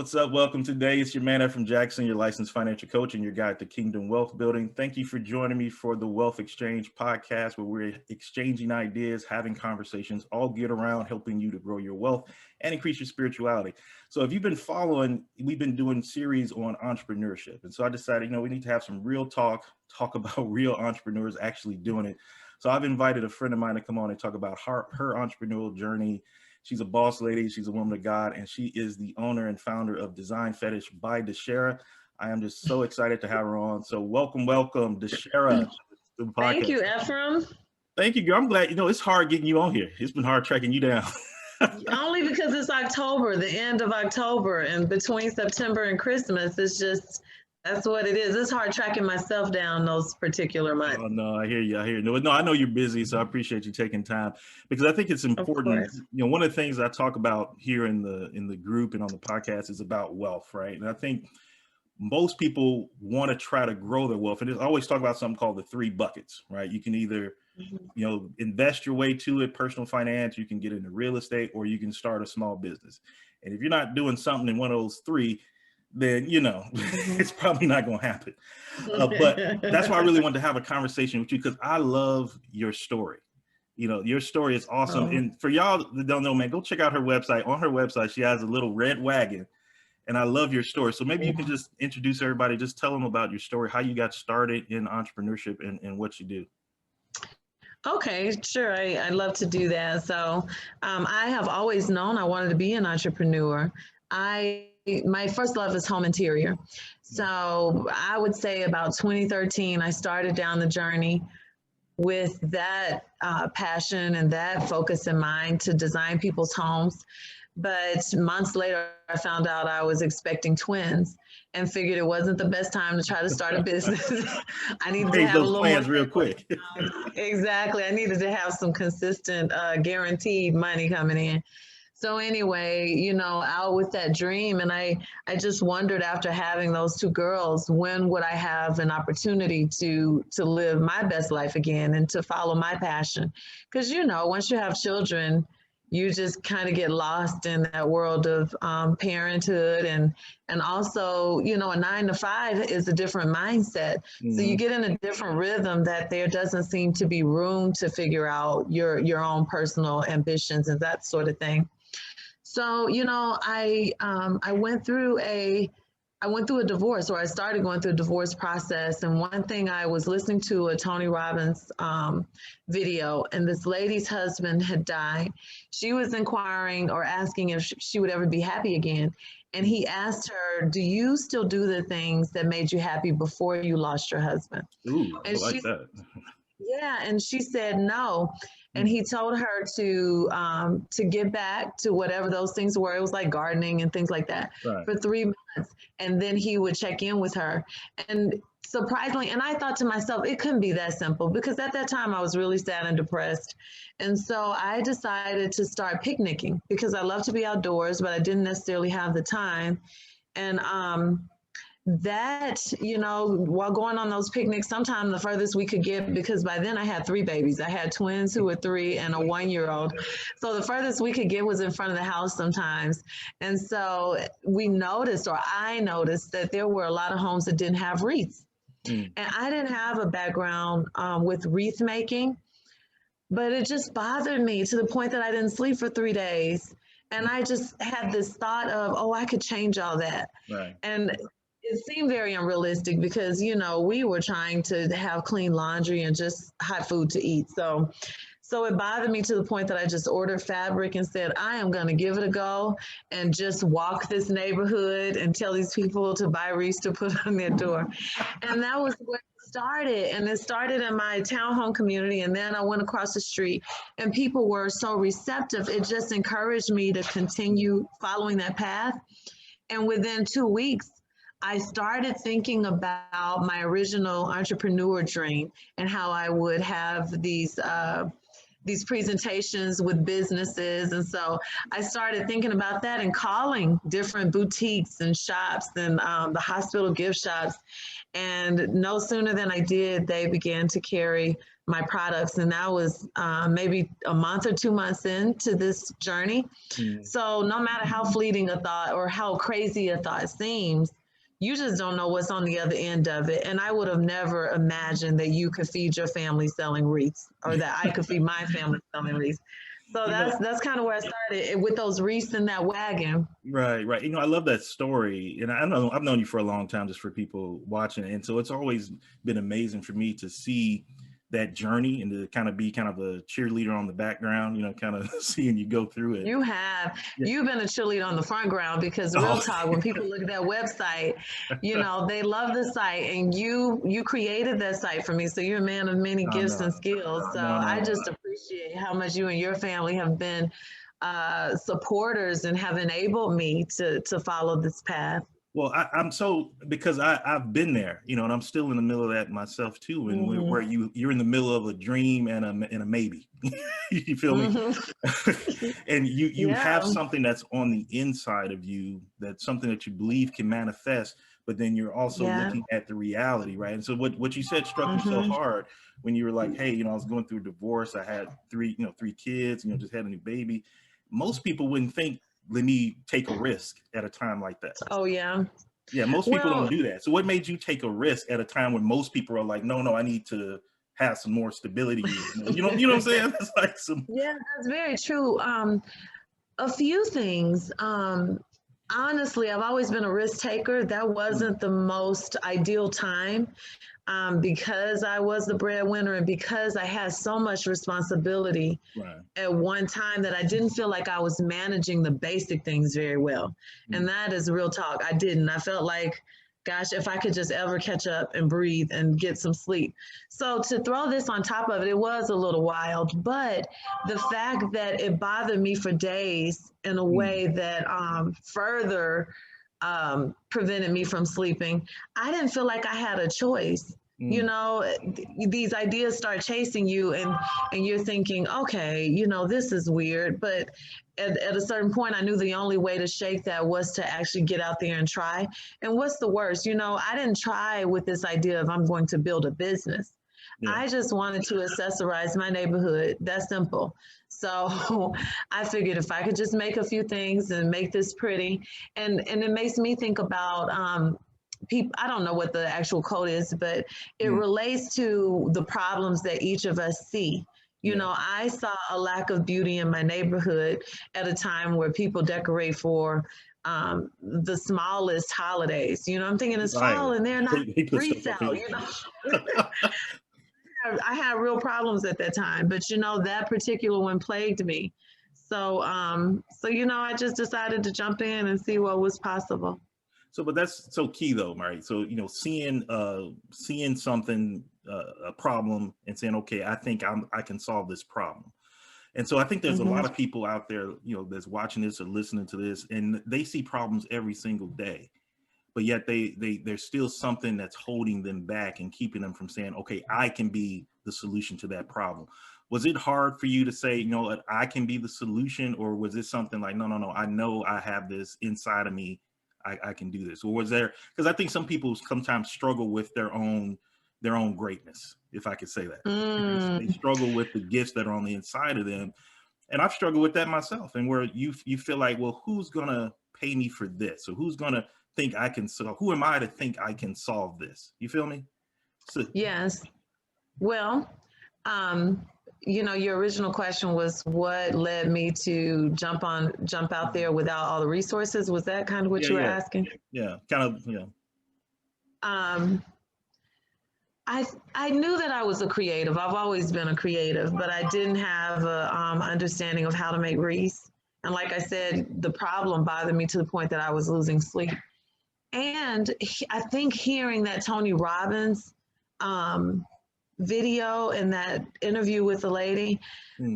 What's up? Welcome today. It's your man from Jackson, your licensed financial coach and your guide to kingdom wealth building. Thank you for joining me for the Wealth Exchange podcast, where we're exchanging ideas, having conversations, all geared around helping you to grow your wealth and increase your spirituality. So if you've been following, we've been doing series on entrepreneurship. And so I decided, we need to have some real talk about real entrepreneurs actually doing it. So I've invited a friend of mine to come on and talk about her entrepreneurial journey. She's a boss lady. She's a woman of God, and she is the owner and founder of Design Fetish by Deshara. I am just so excited to have her on. So welcome, Deshara, to the podcast. Thank you, Ephraim. Thank you, girl. I'm glad. It's hard getting you on here. It's been hard tracking you down. Only because it's October, the end of October, and between September and Christmas, that's what it is. It's hard tracking myself down those particular months. Oh, no, I hear you. No, I know you're busy, so I appreciate you taking time, because I think it's important. One of the things I talk about here in the group and on the podcast is about wealth, right? And I think most people want to try to grow their wealth. And I always talk about something called the 3 buckets, right? You can either, invest your way to it, personal finance, you can get into real estate, or you can start a small business. And if you're not doing something in one of those 3, then, it's probably not going to happen. But that's why I really wanted to have a conversation with you, because I love your story. Your story is awesome. Oh. And for y'all that don't know, man, go check out her website. On her website, she has a little red wagon, and I love your story. So maybe you can just introduce everybody, just tell them about your story, how you got started in entrepreneurship and what you do. Okay, sure. I'd love to do that. So I have always known I wanted to be an entrepreneur. My first love is home interior. So I would say about 2013, I started down the journey with that passion and that focus in mind to design people's homes. But months later, I found out I was expecting twins and figured it wasn't the best time to try to start a business. I needed to have those plans real quick. Exactly. I needed to have some consistent, guaranteed money coming in. So anyway, out with that dream. And I just wondered, after having those 2 girls, when would I have an opportunity to live my best life again and to follow my passion? Because, once you have children, you just kind of get lost in that world of parenthood. And also, a 9 to 5 is a different mindset. Mm-hmm. So you get in a different rhythm that there doesn't seem to be room to figure out your own personal ambitions and that sort of thing. So, I went through a divorce, or I started going through a divorce process. And one thing, I was listening to a Tony Robbins video, and this lady's husband had died. She was inquiring or asking if she would ever be happy again. And he asked her, do you still do the things that made you happy before you lost your husband? Ooh, and I like that. Yeah. And she said no. And he told her to get back to whatever those things were. It was like gardening and things like that, right, for 3 months. And then he would check in with her. And surprisingly, and I thought to myself, it couldn't be that simple, because at that time I was really sad and depressed. And so I decided to start picnicking, because I love to be outdoors, but I didn't necessarily have the time. And that, while going on those picnics, sometimes the furthest we could get, because by then I had 3 babies. I had twins who were 3 and a 1-year-old. So the furthest we could get was in front of the house sometimes. And so I noticed that there were a lot of homes that didn't have wreaths. And I didn't have a background with wreath making, but it just bothered me to the point that I didn't sleep for 3 days. And I just had this thought of, I could change all that. Right. And it seemed very unrealistic, because, we were trying to have clean laundry and just hot food to eat. So it bothered me to the point that I just ordered fabric and said, I am going to give it a go and just walk this neighborhood and tell these people to buy wreaths to put on their door. And that was where it started. And it started in my townhome community. And then I went across the street, and people were so receptive. It just encouraged me to continue following that path. And within 2 weeks, I started thinking about my original entrepreneur dream and how I would have these these presentations with businesses. And so I started thinking about that and calling different boutiques and shops and the hospital gift shops. And no sooner than I did, they began to carry my products. And that was maybe a month or 2 months into this journey. So no matter how fleeting a thought or how crazy a thought seems, you just don't know what's on the other end of it. And I would have never imagined that you could feed your family selling wreaths, or that I could feed my family selling wreaths. So that's kind of where I started, with those wreaths in that wagon. Right, right. I love that story, and I know I've known you for a long time, just for people watching, and so it's always been amazing for me to see that journey and to kind of be kind of a cheerleader on the background, kind of seeing you go through it. You've been a cheerleader on the front ground, because real talk, when people look at that website, they love the site, and you created that site for me. So you're a man of many gifts and skills. So I just appreciate how much you and your family have been supporters and have enabled me to follow this path. Well, I'm so, because I've been there, and I'm still in the middle of that myself too, and where you're in the middle of a dream and a maybe. You feel me? And you have something that's on the inside of you, that's something that you believe can manifest, but then you're also looking at the reality, right? And so what you said struck me so hard when you were like, hey, I was going through a divorce, I had three kids, just had a new baby. Most people wouldn't think, let me take a risk at a time like that. Oh, yeah. Yeah, most people don't do that. So what made you take a risk at a time when most people are like, no, I need to have some more stability. You know what I'm saying? It's like Yeah, that's very true. A few things. Honestly, I've always been a risk taker. That wasn't the most ideal time. Because I was the breadwinner and because I had so much responsibility at one time, that I didn't feel like I was managing the basic things very well. And that is real talk. I didn't. I felt like, gosh, if I could just ever catch up and breathe and get some sleep. So to throw this on top of it, it was a little wild. But the fact that it bothered me for days in a way that further prevented me from sleeping, I didn't feel like I had a choice. These ideas start chasing you, and you're thinking, okay, this is weird. But at a certain point, I knew the only way to shake that was to actually get out there and try. And what's the worst? I didn't try with this idea of I'm going to build a business. I just wanted to accessorize my neighborhood. That's simple. So I figured if I could just make a few things and make this pretty, and it makes me think about people. I don't know what the actual code is, but it relates to the problems that each of us see. I saw a lack of beauty in my neighborhood at a time where people decorate for the smallest holidays. I'm thinking it's fall and they're not wreaths out. I had real problems at that time, but that particular one plagued me. So I just decided to jump in and see what was possible. So, but that's so key though, right? So, seeing something, a problem, and saying, okay, I think I can solve this problem. And so I think there's a lot of people out there, that's watching this or listening to this, and they see problems every single day, but yet there's still something that's holding them back and keeping them from saying, okay, I can be the solution to that problem. Was it hard for you to say, I can be the solution, or was it something like, no, I know I have this inside of me, I can do this? Or was there, because I think some people sometimes struggle with their own greatness, if I could say that. They struggle with the gifts that are on the inside of them. And I've struggled with that myself. And where you feel like, well, who's going to pay me for this? Or who's going to think I can solve? Who am I to think I can solve this? You feel me? So, yes. Well, your original question was what led me to jump out there without all the resources. Was that kind of what you were asking? Yeah, kind of, yeah. I knew that I was a creative. I've always been a creative, but I didn't have a understanding of how to make wreaths. And like I said, the problem bothered me to the point that I was losing sleep. And I think hearing that Tony Robbins video and that interview with the lady,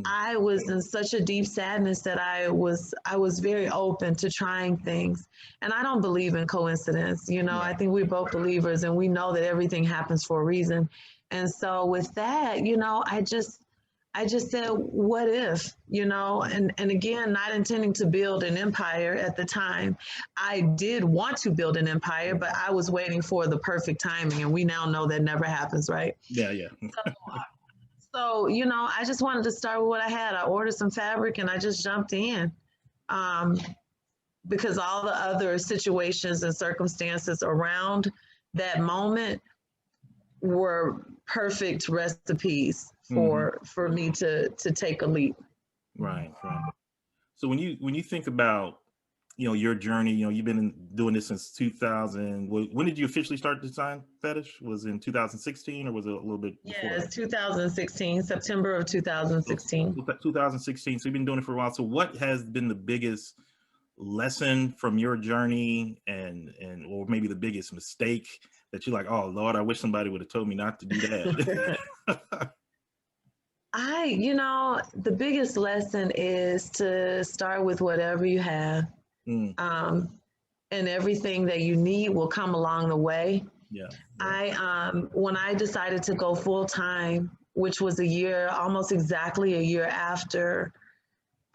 I was in such a deep sadness that I was very open to trying things. And I don't believe in coincidence. I think we're both believers and we know that everything happens for a reason. And so with that, I just said, what if, and again, not intending to build an empire at the time. I did want to build an empire, but I was waiting for the perfect timing. And we now know that never happens, right? Yeah, yeah. So, I just wanted to start with what I had. I ordered some fabric and I just jumped in. Because all the other situations and circumstances around that moment were perfect recipes for me to take a leap. Right, right. So when you think about your journey, you've been doing this since 2000. When did you officially start Design Fetish? Was it in 2016 or was it a little bit before? Yeah, it's 2016, September of 2016. So 2016. So you've been doing it for a while. So what has been the biggest lesson from your journey and or maybe the biggest mistake that you're like, oh Lord, I wish somebody would have told me not to do that? The biggest lesson is to start with whatever you have. And everything that you need will come along the way. Yeah. When I decided to go full time, which was almost exactly a year after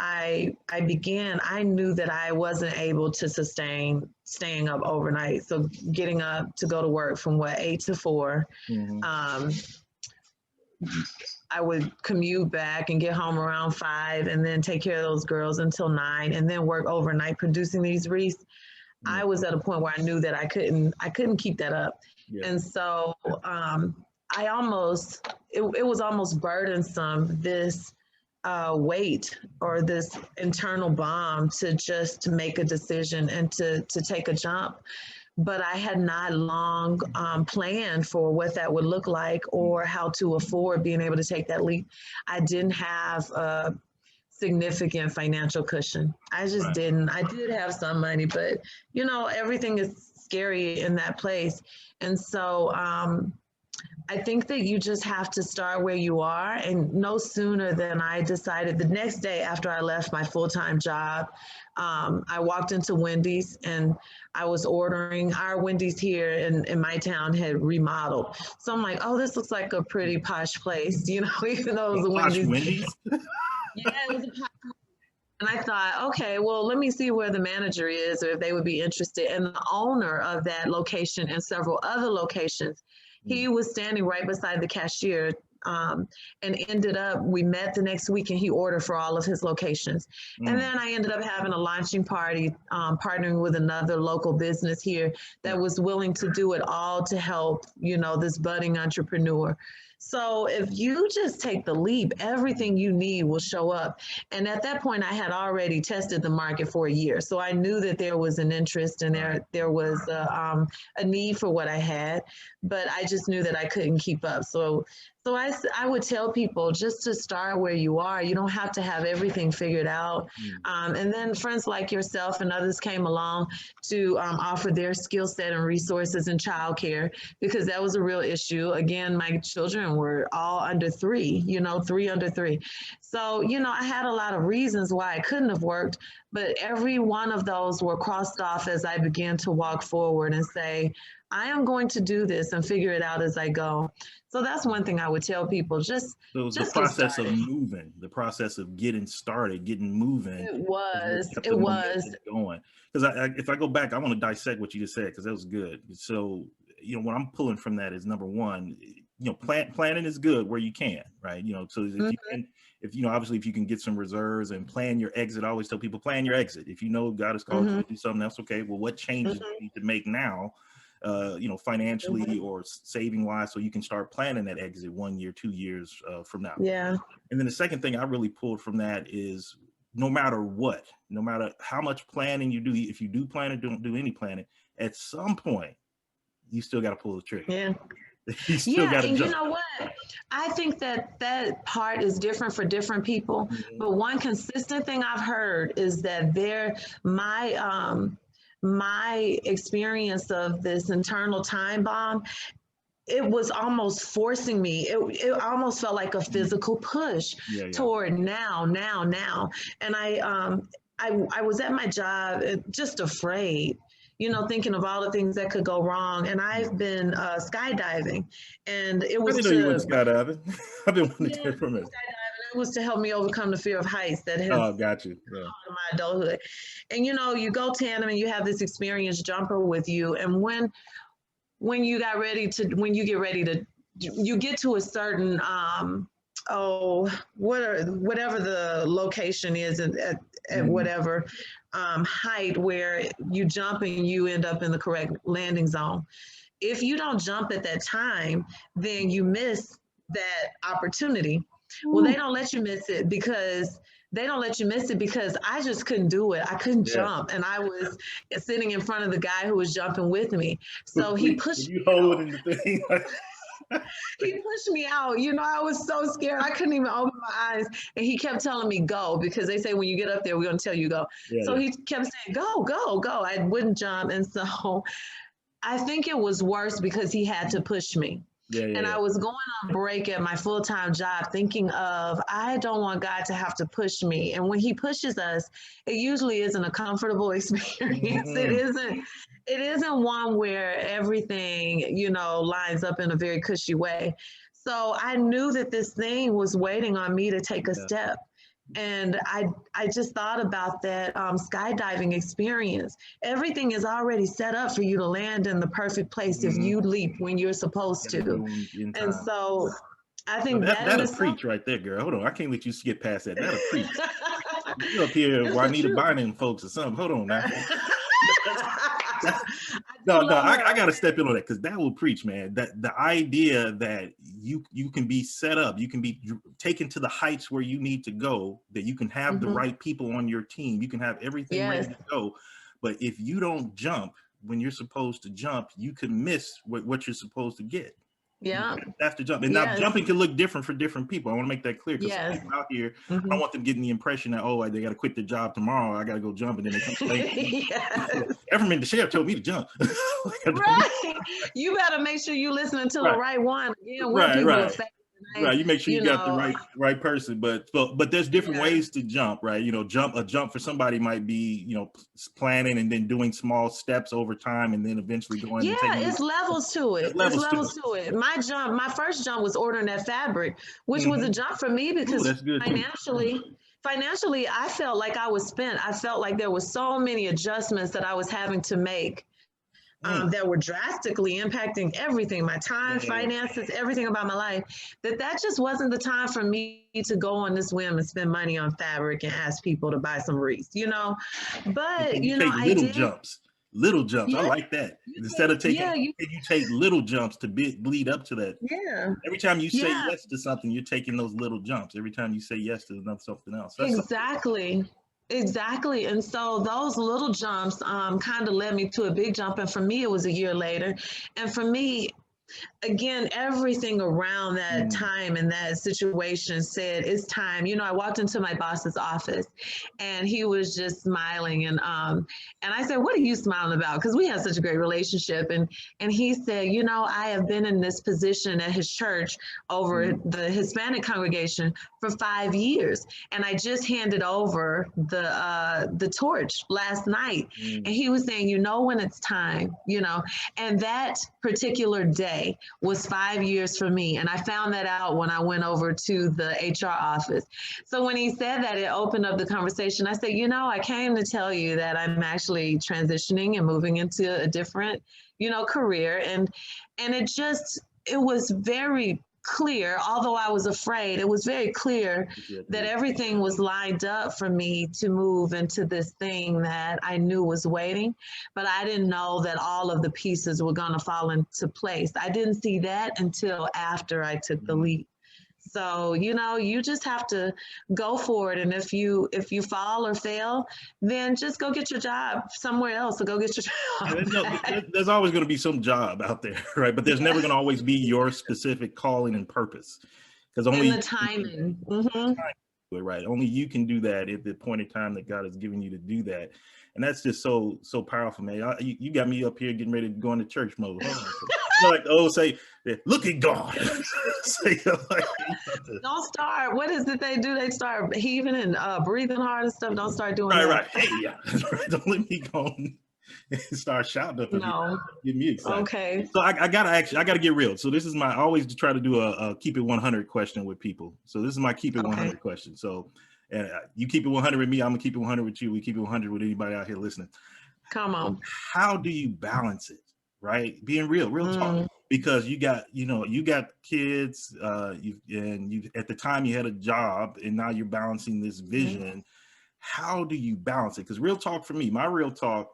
I began, I knew that I wasn't able to sustain staying up overnight. So getting up to go to work from 8 to 4. I would commute back and get home around 5 and then take care of those girls until 9 and then work overnight producing these wreaths. I was at a point where I knew that I couldn't keep that up. Yeah. And so it was almost burdensome, this weight or this internal bomb to just make a decision and to take a jump. But I had not long planned for what that would look like or how to afford being able to take that leap. I didn't have a significant financial cushion. I just didn't. I did have some money, but everything is scary in that place. And so I think that you just have to start where you are. And no sooner than I decided the next day after I left my full-time job, I walked into Wendy's and I was ordering. Our Wendy's here in my town had remodeled. So I'm like, oh, this looks like a pretty posh place, even though it was a Wendy's. Yeah, it was a posh. And I thought, okay, well, let me see where the manager is or if they would be interested. And the owner of that location and several other locations, he was standing right beside the cashier and we met the next week and he ordered for all of his locations. And then I ended up having a launching party, partnering with another local business here that was willing to do it all to help, this budding entrepreneur. So if you just take the leap, everything you need will show up. And at that point, I had already tested the market for a year. So I knew that there was an interest and there was a need for what I had, but I just knew that I couldn't keep up. So I would tell people just to start where you are. You don't have to have everything figured out. And then friends like yourself and others came along to offer their skill set and resources in childcare, because that was a real issue. Again, my children were all under 3, 3 under 3. So, I had a lot of reasons why I couldn't have worked, but every one of those were crossed off as I began to walk forward and say, I am going to do this and figure it out as I go. So that's one thing I would tell people. Just the process of moving, the process of getting started, getting moving. It was going. Because if I go back, I want to dissect what you just said, because that was good. So, what I'm pulling from that is, number one, planning is good where you can, right? So if you can, obviously if you can get some reserves and plan your exit. I always tell people, plan your exit. If God has called you to do something else, okay, well, what changes do you need to make now? Financially or saving wise, so you can start planning that exit 1 year, 2 years from now. Yeah. And then the second thing I really pulled from that is, no matter how much planning you do, if you do plan or don't do any planning, at some point you still got to pull the trigger. Yeah. You still got to jump. You know what? I think that part is different for different people. But one consistent thing I've heard is that my experience of this internal time bomb, it was almost forcing me. It almost felt like a physical push toward now. And I was at my job just afraid, thinking of all the things that could go wrong. And I've been skydiving, and it was. I didn't know you went skydiving. I've been wanting to hear from it. it was to help me overcome the fear of heights that has got you. Yeah. in my adulthood. And you go tandem and you have this experienced jumper with you, and when you get ready to you get to a certain whatever the location is at whatever height where you jump and you end up in the correct landing zone. If you don't jump at that time, then you miss that opportunity. Well, they don't let you miss it because I just couldn't do it. I couldn't jump. And I was sitting in front of the guy who was jumping with me. So he pushed me. You holding the thing. He pushed me out. I was so scared. I couldn't even open my eyes. And he kept telling me, go, because they say when you get up there, we're going to tell you go. So he kept saying, go, go, go. I wouldn't jump. And so I think it was worse because he had to push me. And I was going on break at my full-time job thinking of, I don't want God to have to push me. And when he pushes us, it usually isn't a comfortable experience. It isn't one where everything, lines up in a very cushy way. So I knew that this thing was waiting on me to take a step. And I just thought about that skydiving experience. Everything is already set up for you to land in the perfect place if you leap when you're supposed to. And so I think that'll preach right there, girl. Hold on. I can't let you skip past that. That'll preach. You up here, Juanita Bynum folks or something. Hold on now. I gotta step in on that because that will preach, man. That the idea that you can be set up, you can be taken to the heights where you need to go, that you can have the right people on your team, you can have everything ready to go. But if you don't jump when you're supposed to jump, you can miss what you're supposed to get. Yeah, you have to jump. And now jumping can look different for different people. I want to make that clear because some people out here, I don't want them getting the impression that, they got to quit their job tomorrow. I got to go jump, and then they come saying, Everman, the sheriff told me to jump. Right. You better make sure you listening to the right one. Again, Right, you make sure you got the right person, but there's different ways to jump, right? A jump for somebody might be, planning and then doing small steps over time and then eventually going. It's levels to it. It's levels to it. My first jump was ordering that fabric, which was a jump for me because financially, I felt like I was spent. I felt like there was so many adjustments that I was having to make. That were drastically impacting everything, my time, finances, everything about my life, that just wasn't the time for me to go on this whim and spend money on fabric and ask people to buy some wreaths, But, you take little jumps. I like that. Instead of taking, you take little jumps to lead up to that. Yeah. Every time you say yes to something, you're taking those little jumps. Every time you say yes to something else. Exactly. And so those little jumps kind of led me to a big jump. And for me, it was a year later. And for me, again, everything around that time and that situation said, it's time. I walked into my boss's office and he was just smiling. And I said, what are you smiling about? Because we had such a great relationship. And he said, I have been in this position at his church over the Hispanic congregation for 5 years. And I just handed over the torch last night. And he was saying, when it's time, and that particular day was 5 years for me. And I found that out when I went over to the HR office. So when he said that, it opened up the conversation. I said, I came to tell you that I'm actually transitioning and moving into a different, career. And it was very clear, although I was afraid, it was very clear that everything was lined up for me to move into this thing that I knew was waiting, but I didn't know that all of the pieces were going to fall into place. I didn't see that until after I took the leap. So, you just have to go for it. And if you fall or fail, then just go get your job somewhere else or go get your job. There's always going to be some job out there, right? But there's never going to always be your specific calling and purpose. Because only the timing. Right. Only you can do that at the point in time that God has given you to do that. And that's just so powerful, man. You got me up here getting ready to go into church mode. Say, look at God. Don't start. What is it they do? They start heaving and breathing hard and stuff. Don't start doing that. Right. Hey, yeah. Don't let me go. start shouting up and No. get me excited. Okay. So I gotta get real. So this is I always try to do a keep it 100 question with people. So this is my keep it 100 question. So you keep it 100 with me, I'm gonna keep it 100 with you. We keep it 100 with anybody out here listening. Come on. How do you balance it? Right, being real talk. Because you got kids, you at the time you had a job, and now you're balancing this vision. How do you balance it? Because real talk for me, my real talk,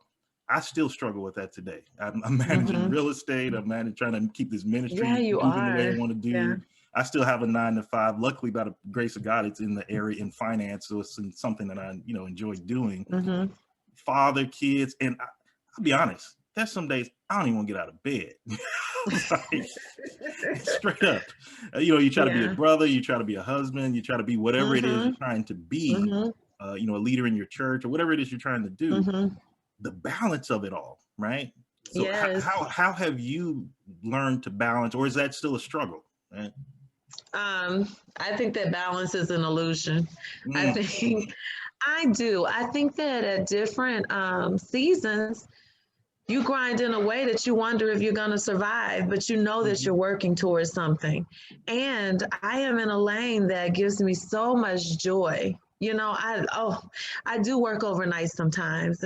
I still struggle with that today. I'm managing real estate. I'm trying to keep this ministry moving the way I want to do. Yeah. I still have a 9-to-5. Luckily, by the grace of God, it's in the area in finance, so it's something that I enjoy doing. Father, kids, and I'll be honest. There's some days I don't even want to get out of bed. Like, straight up. You try to be a brother, you try to be a husband, you try to be whatever it is you're trying to be, a leader in your church or whatever it is you're trying to do. The balance of it all, right? So how have you learned to balance, or is that still a struggle? Right? I think that balance is an illusion. I think that at different seasons, you grind in a way that you wonder if you're going to survive, but you know that you're working towards something. And I am in a lane that gives me so much joy. I do work overnight sometimes,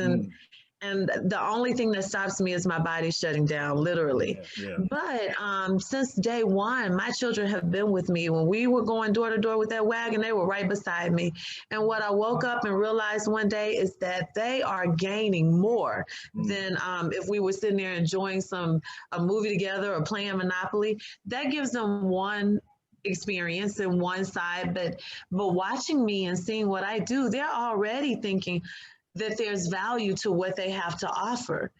and the only thing that stops me is my body shutting down, literally. But since day one, my children have been with me. When we were going door to door with that wagon, they were right beside me. And what I woke up and realized one day is that they are gaining more than if we were sitting there enjoying a movie together or playing Monopoly. That gives them one experience in one side, but watching me and seeing what I do, they're already thinking that there's value to what they have to offer.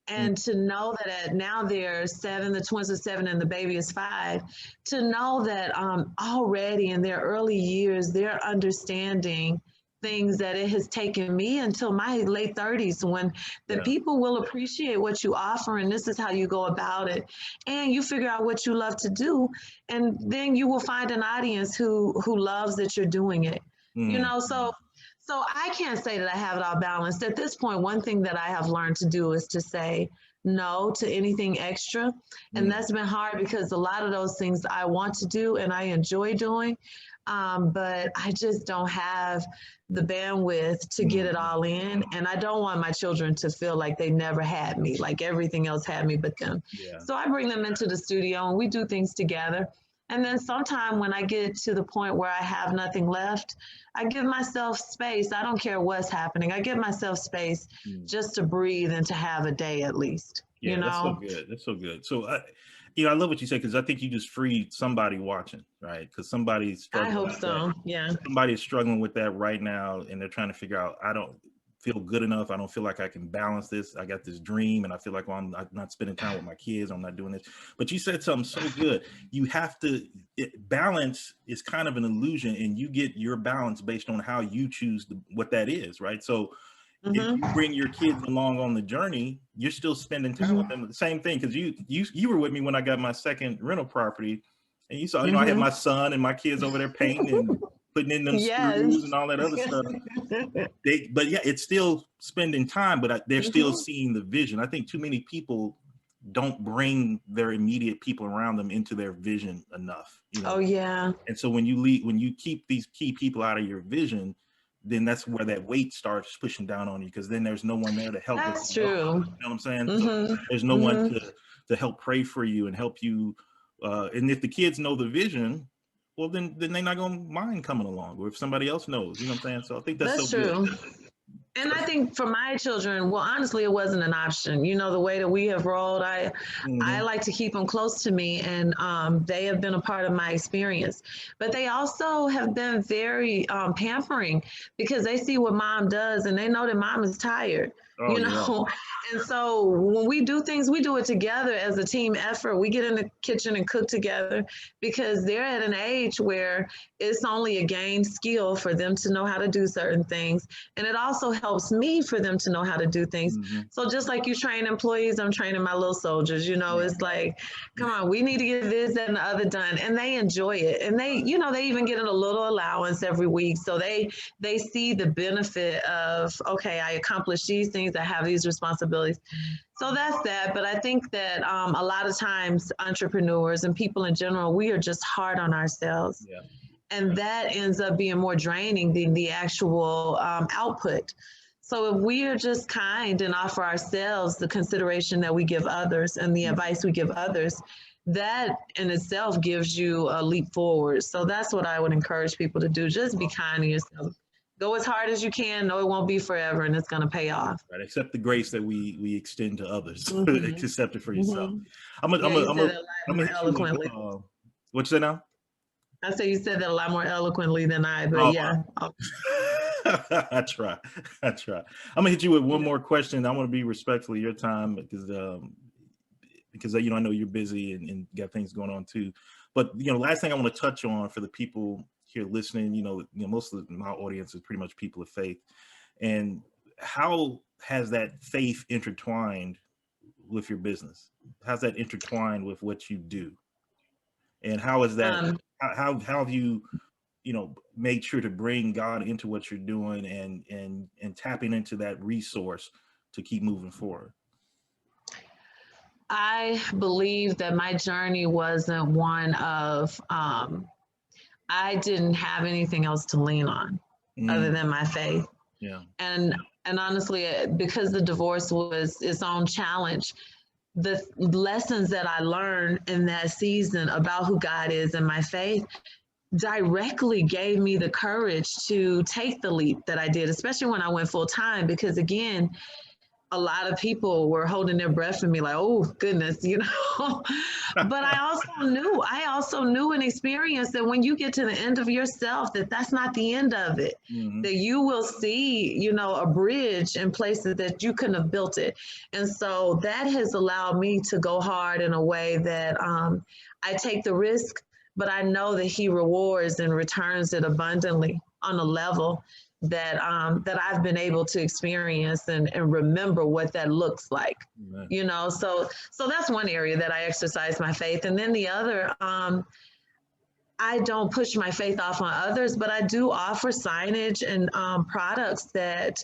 And to know that now they're 7, the twins are 7 and the baby is 5, to know that already in their early years, they're understanding things that it has taken me until my late 30s, when the people will appreciate what you offer, and this is how you go about it, and you figure out what you love to do, and then you will find an audience who loves that you're doing it. So I can't say that I have it all balanced. At this point, one thing that I have learned to do is to say no to anything extra. And that's been hard because a lot of those things I want to do and I enjoy doing, but I just don't have the bandwidth to get it all in. And I don't want my children to feel like they never had me, like everything else had me but them. So I bring them into the studio and we do things together. And then sometime when I get to the point where I have nothing left, I give myself space. I don't care what's happening. I give myself space just to breathe and to have a day at least. Yeah, that's so good. That's so good. So, I love what you say, because I think you just freed somebody watching, right? Because somebody's struggling. I hope so. Yeah. Somebody is struggling with that right now, and they're trying to figure out, I don't feel good enough. I don't feel like I can balance this. I got this dream and I feel like, well, I'm not spending time with my kids. I'm not doing this. But you said something so good. You have to, balance is kind of an illusion, and you get your balance based on how you choose what that is, right? So if you bring your kids along on the journey, you're still spending time with them. The same thing, because you were with me when I got my second rental property, and you saw, I had my son and my kids over there painting and putting in them screws and all that other stuff. But it's still spending time, but they're still seeing the vision. I think too many people don't bring their immediate people around them into their vision enough. Oh yeah. And so when you keep these key people out of your vision, then that's where that weight starts pushing down on you, because then there's no one there to help. That's true. You know what I'm saying? So there's no one to help pray for you and help you. And if the kids know the vision, well, then they're not going to mind coming along, or if somebody else knows, you know what I'm saying? So I think that's so true. Good. And I think for my children, well, honestly, it wasn't an option. The way that we have rolled, I like to keep them close to me, and they have been a part of my experience. But they also have been very pampering, because they see what mom does and they know that mom is tired. And so when we do things, we do it together as a team effort. We get in the kitchen and cook together, because they're at an age where it's only a gained skill for them to know how to do certain things. And it also helps me for them to know how to do things. So just like you train employees, I'm training my little soldiers. It's like, come on, we need to get this, that, and the other done. And they enjoy it. And they even get a little allowance every week. So they see the benefit of, okay, I accomplished these things things. I have these responsibilities. So that's that. But I think that a lot of times entrepreneurs and people in general, we are just hard on ourselves. Yeah. And that ends up being more draining than the actual output. So if we are just kind and offer ourselves the consideration that we give others and the advice we give others, that in itself gives you a leap forward. So that's what I would encourage people to do. Just be kind to yourself. Go as hard as you can. No, it won't be forever, and it's going to pay off. Right. Accept the grace that we extend to others. Mm-hmm. Accept it for yourself. Mm-hmm. I'm gonna Yeah, you said that a I'm lot more gonna hit you with, eloquently. what you say now? I say you said that a lot more eloquently than I, but Oh, yeah. I try. I'm gonna hit you with one more question. I want to be respectful of your time because you know I know you're busy and got things going on too. But you know, last thing I want to touch on for the people here listening, you know, most of my audience is pretty much people of faith, and how has that faith intertwined with your business? How's that intertwined with what you do? And how is that? How have you made sure to bring God into what you're doing and tapping into that resource to keep moving forward? I believe that my journey wasn't one of I didn't have anything else to lean on other than my faith. Yeah. And honestly, because the divorce was its own challenge, the lessons that I learned in that season about who God is and my faith directly gave me the courage to take the leap that I did, especially when I went full time, because again, a lot of people were holding their breath for me like, oh goodness, you know. But I also knew and experienced that when you get to the end of yourself, that's not the end of it. That you will see, you know, a bridge in places that you couldn't have built it. And so that has allowed me to go hard in a way that I take the risk, but I know that he rewards and returns it abundantly on a level that I've been able to experience and remember what that looks like. Amen. You know, so that's one area that I exercise my faith. And then the other, I don't push my faith off on others, but I do offer signage and products that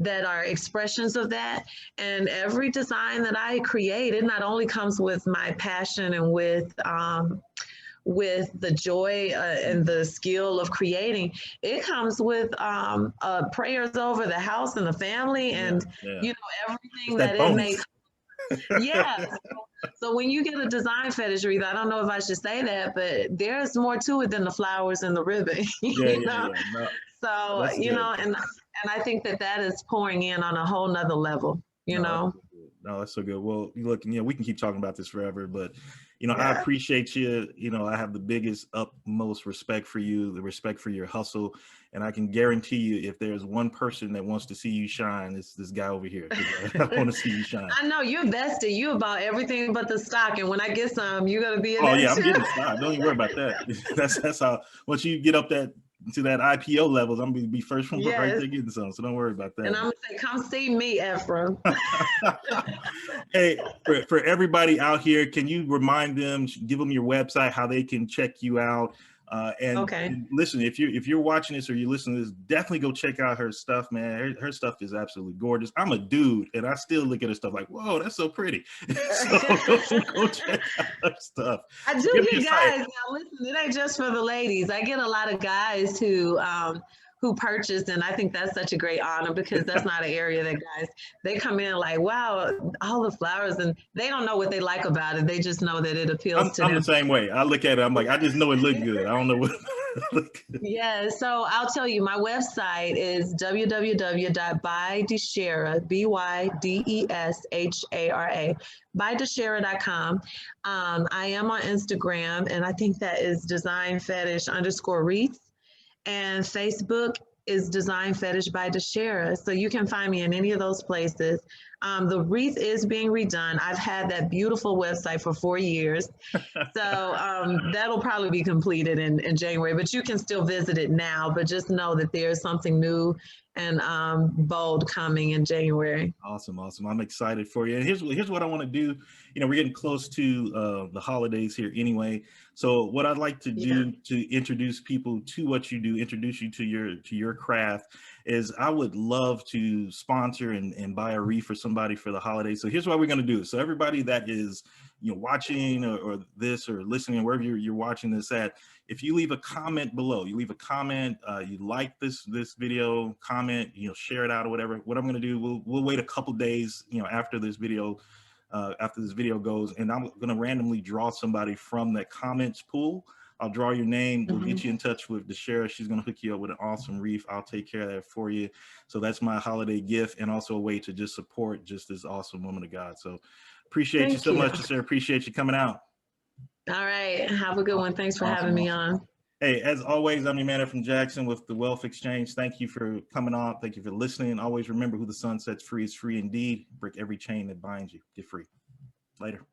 are expressions of that. And every design that I create, it not only comes with my passion and with the joy and the skill of creating, it comes with prayers over the house and the family and you know, everything that it makes. Yeah. So when you get a design fetish wreath, I don't know if I should say that, but there's more to it than the flowers and the ribbon. You know? No, so you know, and I think that is pouring in on a whole nother level. You know. No, that's so good. Well, look, you know, we can keep talking about this forever, but you know, I appreciate you. You know, I have the biggest, utmost respect for you, the respect for your hustle. And I can guarantee you, if there's one person that wants to see you shine, it's this guy over here. I want to see you shine. I know you're vested. You about everything but the stock. And when I get some, you're going to be in that too. I'm getting stock. Don't even worry about that. That's how, once you get up to that IPO levels, I'm going to be first from right there getting some. So don't worry about that. And I'm going to say, come see me, Ephraim. Hey, for everybody out here, can you remind them, give them your website, how they can check you out? And listen, if you're watching this or you're listening to this, definitely go check out her stuff, man. Her stuff is absolutely gorgeous. I'm a dude, and I still look at her stuff like, whoa, that's so pretty. So go check out her stuff. I do get guys. Now listen, it ain't just for the ladies. I get a lot of guys who purchased, and I think that's such a great honor because that's not an area that guys, they come in like, wow, all the flowers, and they don't know what they like about it. They just know that it appeals to them. I'm the same way. I look at it, I'm like, I just know it looked good. I don't know what look good. Yeah, so I'll tell you, my website is www.bydeshara, BYDESHARA, bydeshara.com. I am on Instagram, and I think that is designfetish_wreaths. And Facebook is Design Fetish by Deshara. So you can find me in any of those places. The wreath is being redone. I've had that beautiful website for 4 years. So that'll probably be completed in January, but you can still visit it now. But just know that there's something new and bold coming in January. Awesome. I'm excited for you. And here's what I want to do. You know, we're getting close to the holidays here anyway. So what I'd like to do to introduce people to what you do, introduce you to your craft, is I would love to sponsor and buy a wreath for somebody for the holidays. So here's what we're going to do. So everybody that is, watching or this or listening, wherever you're watching this at, if you leave a comment below, you leave a comment, you like this video, comment, share it out or whatever. What I'm going to do, we'll wait a couple days, after this video goes, and I'm going to randomly draw somebody from that comments pool. I'll draw your name. We'll get you in touch with Deshara. She's going to hook you up with an awesome wreath. I'll take care of that for you. So that's my holiday gift, and also a way to just support just this awesome woman of God. So appreciate you so much, Deshara. Appreciate you coming out. All right. Have a good one. Thanks for having me on. Hey, as always, I'm your man from Jackson with the Wealth Exchange. Thank you for coming on. Thank you for listening. Always remember, who the sun sets free is free indeed. Break every chain that binds you. Get free. Later.